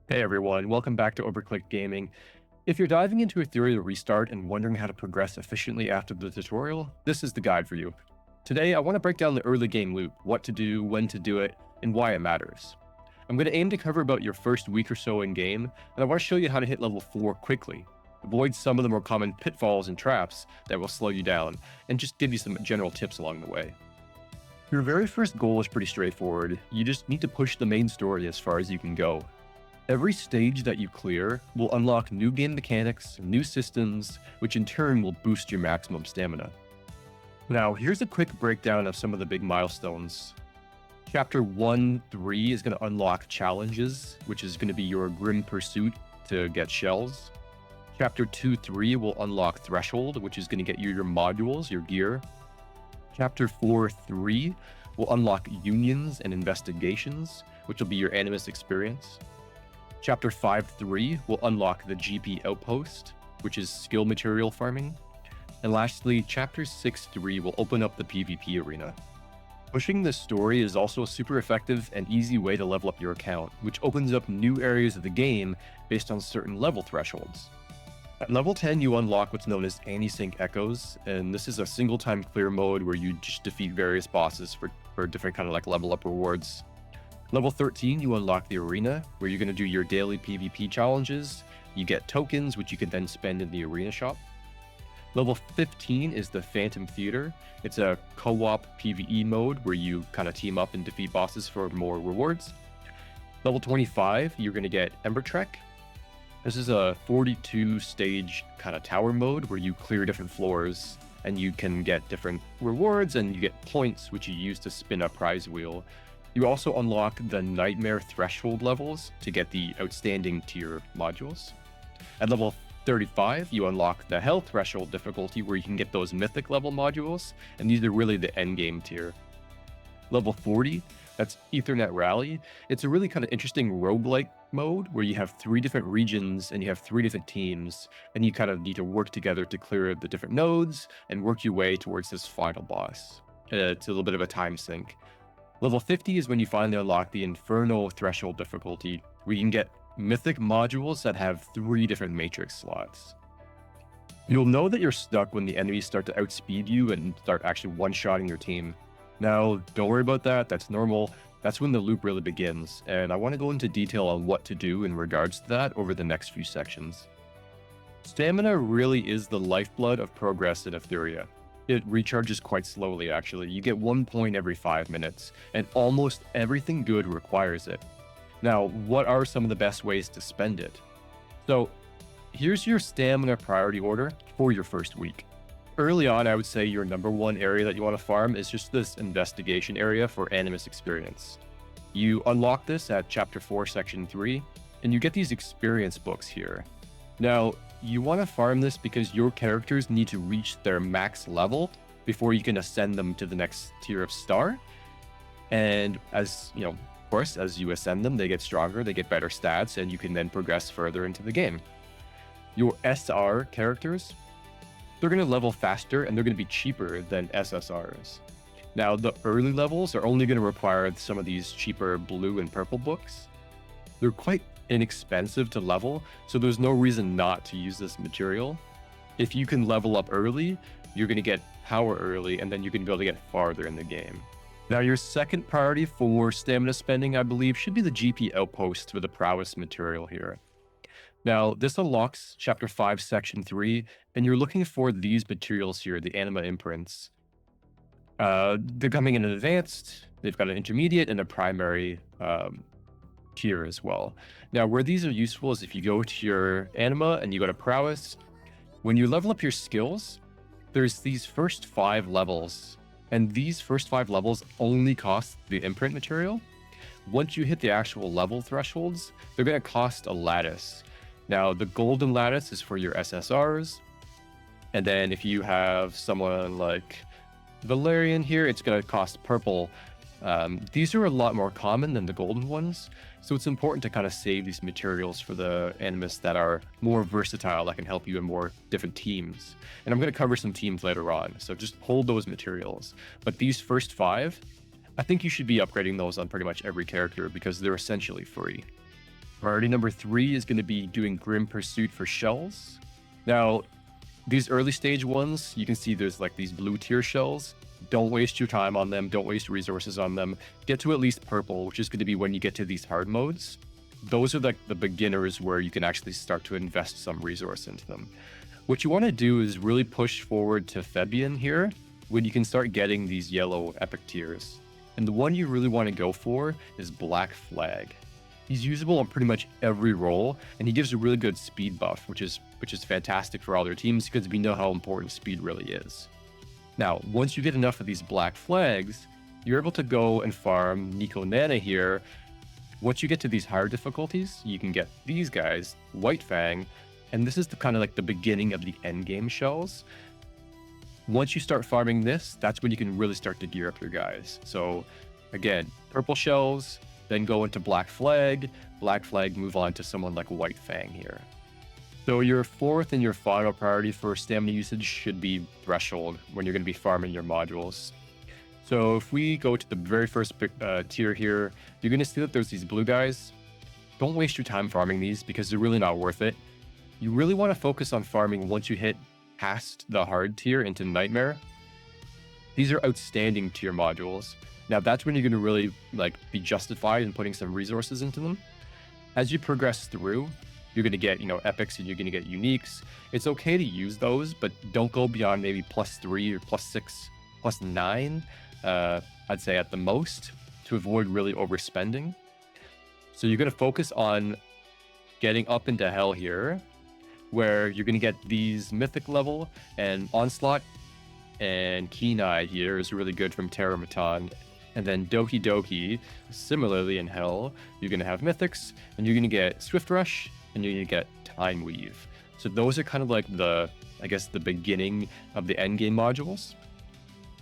Hey everyone, welcome back to Overclick Gaming. If you're diving into Etheria Restart and wondering how to progress efficiently after the tutorial, this is the guide for you. Today, I want to break down the early game loop, what to do, when to do it, and why it matters. I'm going to aim to cover about your first week or so in game, and I want to show you how to hit level 4 quickly, avoid some of the more common pitfalls and traps that will slow you down, and just give you some general tips along the way. Your very first goal is pretty straightforward. You just need to push the main story as far as you can go. Every stage that you clear will unlock new game mechanics, new systems, which in turn will boost your maximum stamina. Now, here's a quick breakdown of some of the big milestones. Chapter 1-3 is going to unlock challenges, which is going to be your grim pursuit to get shells. Chapter 2-3 will unlock threshold, which is going to get you your modules, your gear. Chapter 4-3 will unlock unions and investigations, which will be your animus experience. Chapter 5-3 will unlock the GP Outpost, which is skill material farming. And lastly, Chapter 6-3 will open up the PvP arena. Pushing this story is also a super effective and easy way to level up your account, which opens up new areas of the game based on certain level thresholds. At level 10, you unlock what's known as anti-sync echoes, and this is a single-time clear mode where you just defeat various bosses for different kind of like level up rewards. Level 13, you unlock the arena, where you're going to do your daily PvP challenges. You get tokens, which you can then spend in the arena shop. Level 15 is the Phantom Theater. It's a co-op PvE mode where you kind of team up and defeat bosses for more rewards. Level 25, you're going to get Ember Trek. This is a 42-stage kind of tower mode where you clear different floors and you can get different rewards and you get points, which you use to spin a prize wheel. You also unlock the Nightmare Threshold levels to get the Outstanding tier modules. At level 35, you unlock the Hell Threshold difficulty where you can get those Mythic level modules, and these are really the endgame tier. Level 40, that's Ethernet Rally. It's a really kind of interesting roguelike mode where you have 3 different regions and you have 3 different teams, and you kind of need to work together to clear the different nodes and work your way towards this final boss. It's a little bit of a time sink. Level 50 is when you finally unlock the Inferno Threshold difficulty, where you can get mythic modules that have 3 different matrix slots. You'll know that you're stuck when the enemies start to outspeed you and start actually one-shotting your team. Now, don't worry about that, that's normal. That's when the loop really begins, and I want to go into detail on what to do in regards to that over the next few sections. Stamina really is the lifeblood of progress in Etheria. It recharges quite slowly, actually. You get 1 point every 5 minutes, and almost everything good requires it. Now, what are some of the best ways to spend it? So, here's your stamina priority order for your first week. Early on, I would say your number 1 area that you want to farm is just this investigation area for animus experience. You unlock this at Chapter 4, Section 3, and you get these experience books here. Now, you want to farm this because your characters need to reach their max level before you can ascend them to the next tier of star. And as you know, of course, as you ascend them, they get stronger, they get better stats, and you can then progress further into the game. Your SR characters, they're going to level faster and they're going to be cheaper than SSRs. Now, the early levels are only going to require some of these cheaper blue and purple books. They're quite inexpensive to level, so there's no reason not to use this material. If you can level up early, you're going to get power early, and then you can be able to get farther in the game. Now, your second priority for stamina spending, I believe, should be the GP Outpost for the prowess material here. Now, this unlocks Chapter 5, Section 3, and you're looking for these materials here, the anima imprints. They're coming in an advanced, they've got an intermediate, and a primary tier as well. Now, where these are useful is if you go to your anima and you go to prowess, when you level up your skills, there's these first 5 levels, and these first 5 levels only cost the imprint material. Once you hit the actual level thresholds, they're going to cost a lattice. Now, the golden lattice is for your SSRs, and then if you have someone like Valerian here, it's going to cost purple. These are a lot more common than the golden ones, so it's important to kind of save these materials for the animus that are more versatile, that can help you in more different teams. And I'm going to cover some teams later on, so just hold those materials. But these first 5, I think you should be upgrading those on pretty much every character because they're essentially free. Priority number 3 is going to be doing Grim Pursuit for shells. Now, these early stage ones, you can see there's like these blue tier shells. Don't waste your time on them. Don't waste resources on them. Get to at least purple, which is going to be when you get to these hard modes. Those are like the beginners where you can actually start to invest some resource into them. What you want to do is really push forward to Fabian here when you can start getting these yellow epic tiers. And the one you really want to go for is Black Flag. He's usable on pretty much every role, and he gives a really good speed buff, which is fantastic for all their teams because we know how important speed really is. Now, once you get enough of these Black Flags, you're able to go and farm Nico Nana here. Once you get to these higher difficulties, you can get these guys, White Fang, and this is the kind of like the beginning of the end game shells. Once you start farming this, that's when you can really start to gear up your guys. So again, purple shells, then go into Black Flag, move on to someone like White Fang here. So your fourth and your final priority for stamina usage should be Threshold when you're going to be farming your modules. So if we go to the very first tier here, you're going to see that there's these blue guys. Don't waste your time farming these because they're really not worth it. You really want to focus on farming once you hit past the hard tier into Nightmare. These are outstanding tier modules. Now that's when you're going to really be justified in putting some resources into them. As you progress through, you're going to get, epics and you're going to get uniques. It's okay to use those, but don't go beyond maybe +3 or +6, +9, I'd say at the most, to avoid really overspending. So you're going to focus on getting up into hell here, where you're going to get these mythic level, and Onslaught and Keen Eye here is really good from Terramatan. And then Doki Doki, similarly in hell, you're going to have mythics, and you're going to get Swift Rush, and you're going to get Time Weave. So those are kind of like the beginning of the endgame modules.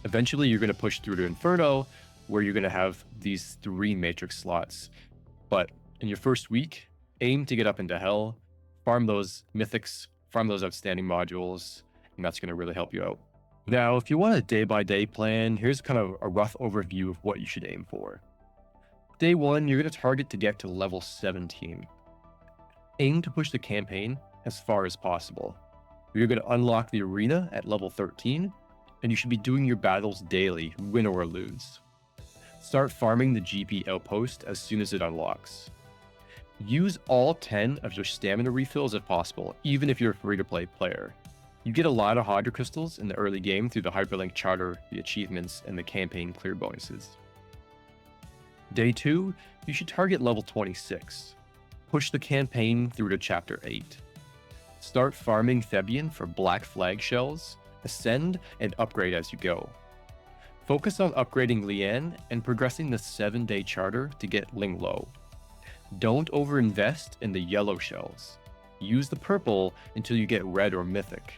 Eventually, you're going to push through to Inferno, where you're going to have these 3 matrix slots. But in your first week, aim to get up into hell, farm those mythics, farm those outstanding modules, and that's going to really help you out. Now, if you want a day-by-day plan, here's kind of a rough overview of what you should aim for. Day 1, you're going to target to get to level 17. Aim to push the campaign as far as possible. You're going to unlock the arena at level 13, and you should be doing your battles daily, win or lose. Start farming the GP outpost as soon as it unlocks. Use all 10 of your stamina refills if possible, even if you're a free-to-play player. You get a lot of Hydra Crystals in the early game through the Hyperlink Charter, the achievements, and the campaign clear bonuses. Day 2, you should target level 26. Push the campaign through to Chapter 8. Start farming Fabian for Black Flag shells, ascend, and upgrade as you go. Focus on upgrading Lian and progressing the 7-day charter to get Lingluo. Don't overinvest in the yellow shells. Use the purple until you get red or mythic.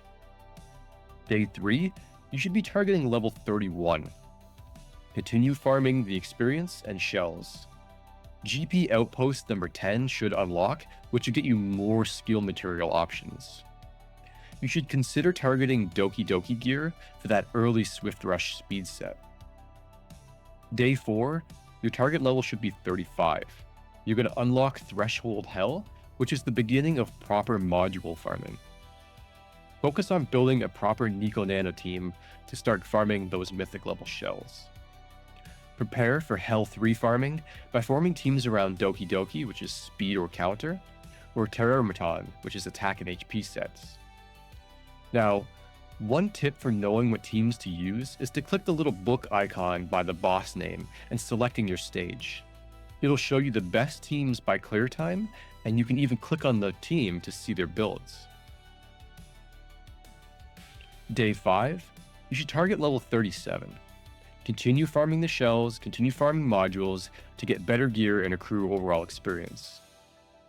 Day 3, you should be targeting level 31. Continue farming the experience and shells. GP Outpost number 10 should unlock, which will get you more skill material options. You should consider targeting Doki Doki gear for that early Swift Rush speed set. Day 4, your target level should be 35. You're going to unlock Threshold Hell, which is the beginning of proper module farming. Focus on building a proper Nico Nano team to start farming those mythic level shells. Prepare for Hell 3 farming by forming teams around Doki Doki, which is speed or counter, or Terramatan, which is attack and HP sets. Now, one tip for knowing what teams to use is to click the little book icon by the boss name and selecting your stage. It'll show you the best teams by clear time, and you can even click on the team to see their builds. Day 5, you should target level 37. Continue farming the shells, continue farming modules to get better gear and accrue overall experience.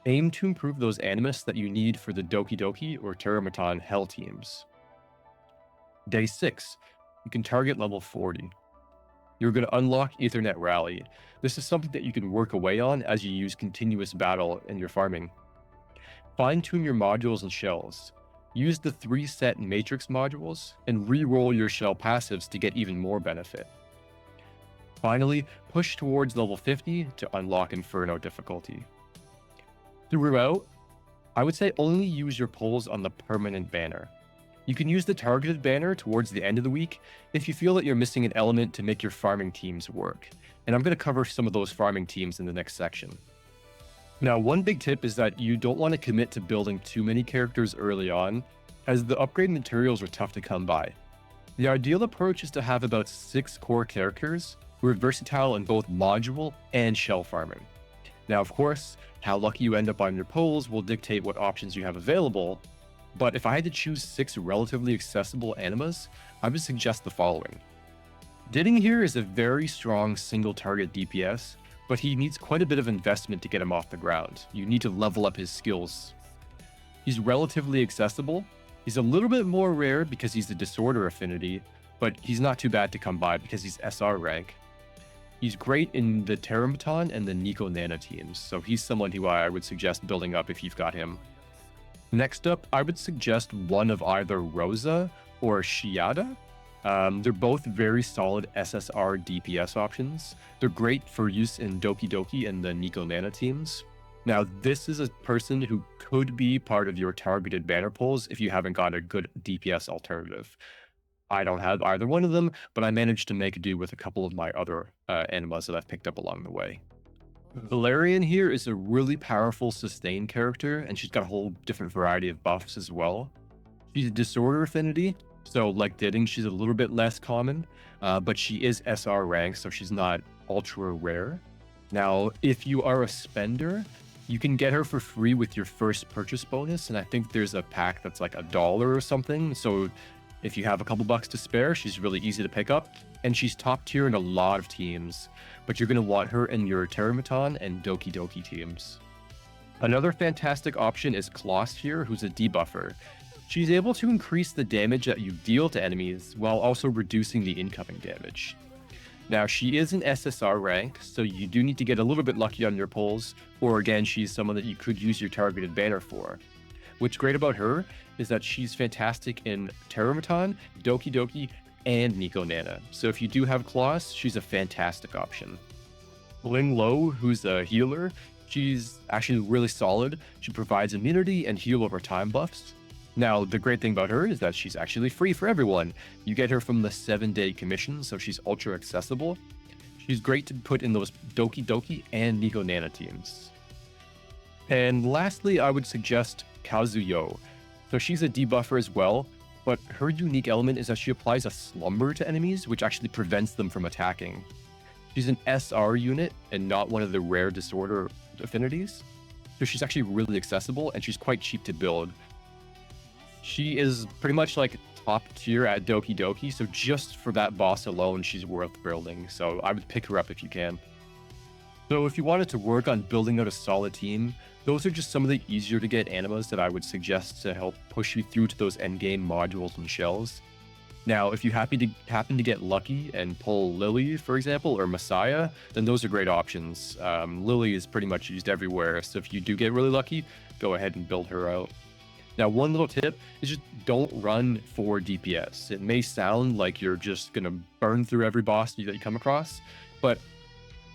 Aim to improve those animus that you need for the Doki Doki or Terramatan Hell teams. Day 6, you can target level 40. You're going to unlock Ethernet Rally. This is something that you can work away on as you use continuous battle in your farming. Fine-tune your modules and shells. Use the 3 set matrix modules and re-roll your shell passives to get even more benefit. Finally, push towards level 50 to unlock Inferno difficulty. Throughout, I would say only use your pulls on the permanent banner. You can use the targeted banner towards the end of the week if you feel that you're missing an element to make your farming teams work. And I'm going to cover some of those farming teams in the next section. Now, one big tip is that you don't want to commit to building too many characters early on, as the upgrade materials are tough to come by. The ideal approach is to have about 6 core characters who are versatile in both module and shell farming. Now, of course, how lucky you end up on your polls will dictate what options you have available, but if I had to choose 6 relatively accessible animas, I would suggest the following. Diding here is a very strong single target DPS, but he needs quite a bit of investment to get him off the ground. You need to level up his skills. He's relatively accessible. He's a little bit more rare because he's a disorder affinity, but he's not too bad to come by because he's SR rank. He's great in the Terramaton and the Nico Nana teams, so he's someone who I would suggest building up if you've got him. Next up, I would suggest one of either Rosa or Shiada. They're both very solid SSR DPS options. They're great for use in Doki Doki and the Nico Nana teams. Now, this is a person who could be part of your targeted banner pulls if you haven't got a good DPS alternative. I don't have either one of them, but I managed to make do with a couple of my other animas that I've picked up along the way. Lian here is a really powerful sustain character, and she's got a whole different variety of buffs as well. She's a disorder affinity, so like Diding, she's a little bit less common, but she is SR rank, so she's not ultra rare. Now, if you are a spender, you can get her for free with your first purchase bonus, and I think there's a pack that's like $1 or something, so if you have a couple bucks to spare, she's really easy to pick up, and she's top tier in a lot of teams, but you're going to want her in your Terramaton and Doki Doki teams. Another fantastic option is Kloss here, who's a debuffer. She's able to increase the damage that you deal to enemies while also reducing the incoming damage. Now, she is an SSR rank, so you do need to get a little bit lucky on your pulls, or again, she's someone that you could use your targeted banner for. What's great about her is that she's fantastic in Terramaton, Doki Doki, and Nico Nana. So if you do have Kloss, she's a fantastic option. Lingluo, who's a healer, she's actually really solid. She provides immunity and heal over time buffs. Now, the great thing about her is that she's actually free for everyone. You get her from the 7-day commission, so she's ultra accessible. She's great to put in those Doki Doki and Nico Nana teams. And lastly, I would suggest Kazuyo. So she's a debuffer as well, but her unique element is that she applies a slumber to enemies, which actually prevents them from attacking. She's an SR unit and not one of the rare disorder affinities, so she's actually really accessible and she's quite cheap to build. She is pretty much like top tier at Doki Doki, so just for that boss alone, she's worth building, so I would pick her up if you can. So if you wanted to work on building out a solid team, those are just some of the easier to get animas that I would suggest to help push you through to those endgame modules and shells. Now, if you happen to get lucky and pull Lily, for example, or Messiah, then those are great options. Lily is pretty much used everywhere, so if you do get really lucky, go ahead and build her out. Now, one little tip is just don't run for DPS. It may sound like you're just going to burn through every boss that you come across, but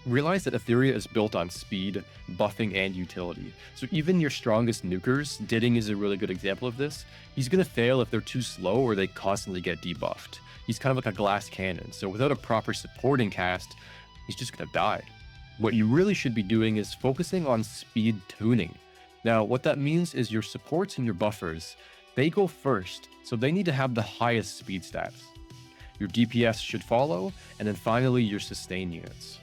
realize that Etheria is built on speed, buffing, and utility. So even your strongest nukers, Diding is a really good example of this, he's going to fail if they're too slow or they constantly get debuffed. He's kind of like a glass cannon, so without a proper supporting cast, he's just going to die. What you really should be doing is focusing on speed tuning. Now, what that means is your supports and your buffers, they go first, so they need to have the highest speed stats. Your DPS should follow, and then finally your sustain units.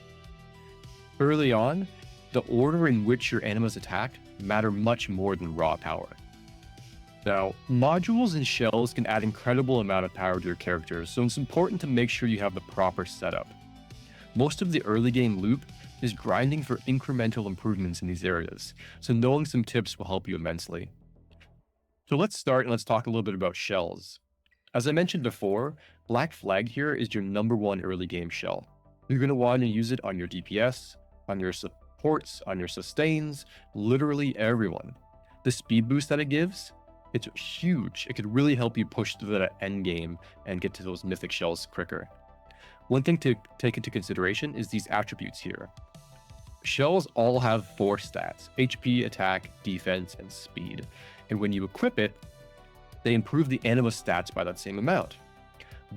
Early on, the order in which your animas attack matter much more than raw power. Now, modules and shells can add incredible amount of power to your characters, so it's important to make sure you have the proper setup. Most of the early game loop is grinding for incremental improvements in these areas, so knowing some tips will help you immensely. So let's start and let's talk a little bit about shells. As I mentioned before, Black Flag here is your #1 early game shell. You're going to want to use it on your DPS, on your supports, on your sustains, literally everyone. The speed boost that it gives, it's huge. It could really help you push through that end game and get to those mythic shells quicker. One thing to take into consideration is these attributes here. Shells all have 4 stats: HP, attack, defense, and speed. And when you equip it, they improve the anima stats by that same amount.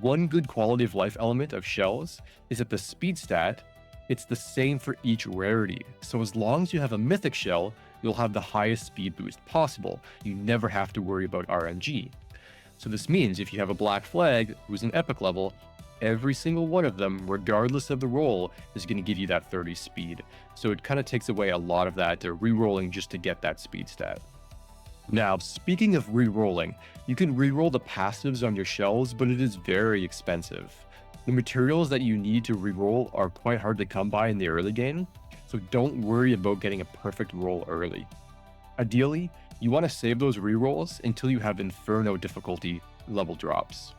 One good quality of life element of shells is that the speed stat, it's the same for each rarity. So as long as you have a mythic shell, you'll have the highest speed boost possible. You never have to worry about RNG. So this means if you have a black flag who's an epic level, every single one of them, regardless of the roll, is going to give you that 30 speed. So it kind of takes away a lot of that re-rolling just to get that speed stat. Now, speaking of re-rolling, you can re-roll the passives on your shells, but it is very expensive. The materials that you need to re-roll are quite hard to come by in the early game, so don't worry about getting a perfect roll early. Ideally, you want to save those re-rolls until you have Inferno difficulty level drops.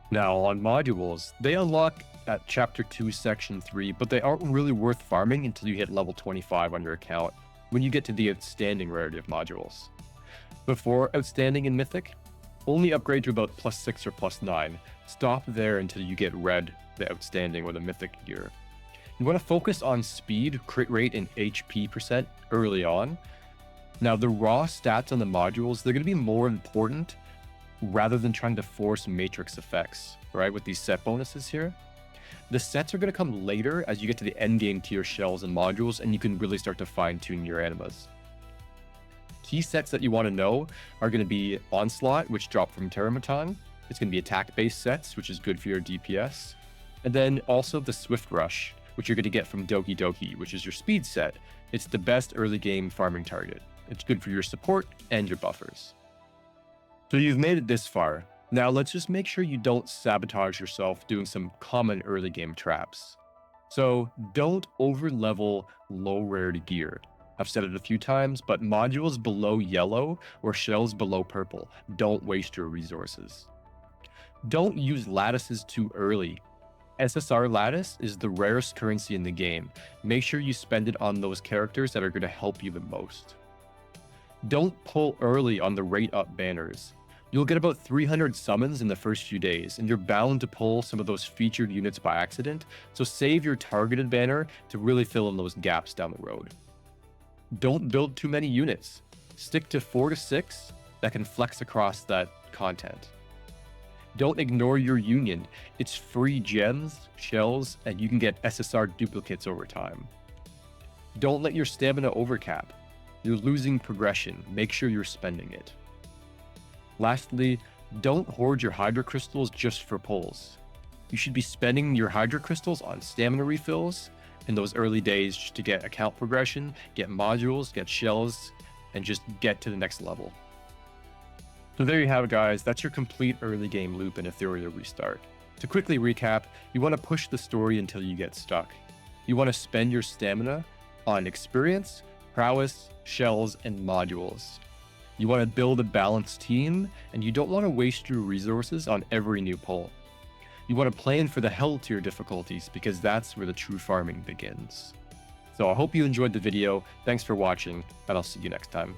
Now, on modules, they unlock at Chapter 2, Section 3, but they aren't really worth farming until you hit level 25 on your account, when you get to the outstanding rarity of modules. Before outstanding and mythic, only upgrade to about +6 or +9. Stop there until you get red, the outstanding or the mythic gear. You want to focus on speed, crit rate, and HP percent early on. Now, the raw stats on the modules, they're going to be more important rather than trying to force matrix effects, right, with these set bonuses here. The sets are going to come later as you get to the end game tier shells and modules, and you can really start to fine-tune your animas. Key sets that you want to know are going to be Onslaught, which drop from Terramaton. It's going to be attack-based sets, which is good for your DPS. And then also the Swift Rush, which you're going to get from Doki Doki, which is your speed set. It's the best early game farming target. It's good for your support and your buffers. So you've made it this far. Now let's just make sure you don't sabotage yourself doing some common early game traps. So don't over-level low rarity gear. I've said it a few times, but modules below yellow or shells below purple. Don't waste your resources. Don't use lattices too early. SSR lattice is the rarest currency in the game. Make sure you spend it on those characters that are going to help you the most. Don't pull early on the rate up banners. You'll get about 300 summons in the first few days, and you're bound to pull some of those featured units by accident, so save your targeted banner to really fill in those gaps down the road. Don't build too many units. Stick to 4 to 6 that can flex across that content. Don't ignore your union. It's free gems, shells, and you can get SSR duplicates over time. Don't let your stamina overcap. You're losing progression. Make sure you're spending it. Lastly, don't hoard your Hydra Crystals just for pulls. You should be spending your Hydra Crystals on stamina refills in those early days just to get account progression, get modules, get shells, and just get to the next level. So there you have it, guys. That's your complete early game loop in Etheria Restart. To quickly recap, you want to push the story until you get stuck. You want to spend your stamina on experience, prowess, shells, and modules. You want to build a balanced team, and you don't want to waste your resources on every new pull. You want to plan for the hell tier difficulties because that's where the true farming begins. So I hope you enjoyed the video. Thanks for watching, and I'll see you next time.